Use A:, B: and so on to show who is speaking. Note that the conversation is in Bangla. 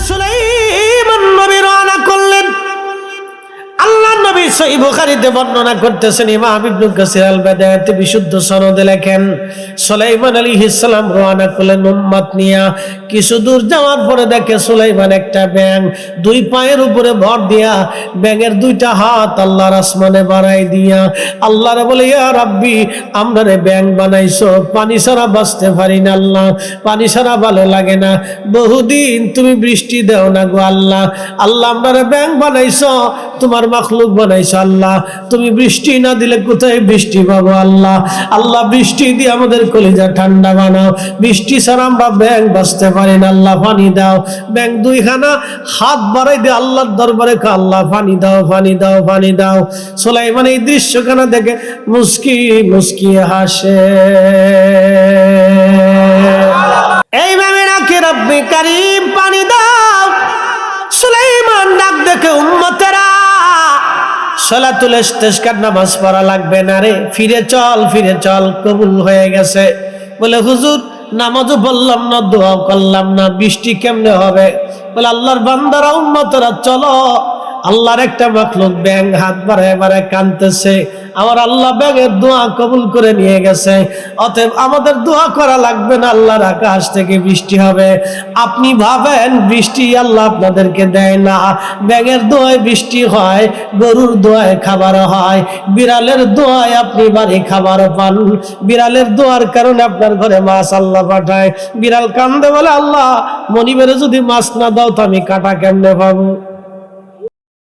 A: সুলাইমান নবী রওনা করলেন। আল্লাহর নবী সহিহ বুখারীতে বর্ণনা করতেছেন, ইমাম ইবনে কাসির আল বাদায়াতে বিশুদ্ধ সনদে লেখেন, সুলাইমান আলাইহিস সালাম রওনা করলেন উম্মত নিয়া। কিছু দূর যাওয়ার পরে দেখে সুলাইমান একটা ব্যাঙ দুই পায়ের উপরে ভর দিয়া, ব্যাঙের দুইটা হাত আল্লাহর আসমানে বাড়াই দিয়া আল্লাহরে বলে, ইয়া রাব্বি, আমরা রে ব্যাঙ বানাইছো, পানি ছাড়া বাঁচতে পারি না আল্লাহ, পানি ছাড়া ভালো লাগে না, বহুদিন তুমি বৃষ্টি দাও না গো আল্লাহ। আল্লাহ আমরা রে ব্যাঙ বানাইছো, তোমার মাখলুক বানাইছো আল্লাহ, তুমি বৃষ্টি না দিলে কোথায় বৃষ্টি পাবো আল্লাহ। আল্লাহ বৃষ্টি দিয়ে আমাদের কলিজা ঠান্ডা বানাও, বৃষ্টি ছাড়া আমরা ব্যাঙ বাঁচতে পারি না আল্লাহ, পানি দাও। ব্যাঙ দুইখানা হাত বাড়াই দিয়ে আল্লাহর দরবারে আল্লাহ পানি দাও, পানি দাও, পানি দাও। সুলাইমান এই দৃশ্যখানা দেখে মুস্কি মুস্কি হাসে। এইভাবে নাকি রব্বি কারীম পানি দাও। সুলাইমান ডাক দেখে, উম্মতেরা সালাতুল ইস্তিসকার নামাজ পড়া লাগবে না রে, ফিরে চল, ফিরে চল, কবুল হয়ে গেছে। বলে হুজুর নামাজও পড়লাম না, দোয়া করলাম না, বৃষ্টি কেমনে হবে? বলে আল্লাহর বান্দারা, উম্মতেরা চলো, আল্লাহর একটা মাখলুক ব্যাঙ হাত বাড়ায় বাড়ায় কাঁদতেছে, আমার আল্লাহ ব্যাঙের দোয়া কবুল করে নিয়ে গেছে, অতএব আমাদের দোয়া করা লাগবে না, আল্লাহর আকাশ থেকে বৃষ্টি হবে। আপনি ভাবেন বৃষ্টি আল্লাহ আপনাদেরকে দেয় না, ব্যাঙের দোয়ায় বৃষ্টি হয়, গরুর দোয়ায় খাবার হয়, বিড়ালের দোয়ায় আপনি বাড়ি খাবার পান, বিড়ালের দোয়ার কারণে আপনার ঘরে মাছ আল্লাহ পাঠায়। বিড়াল কান্দে বলে, আল্লাহ মনিবের যদি মাছ না দাও তো আমি কাটা কেমনে পাবো?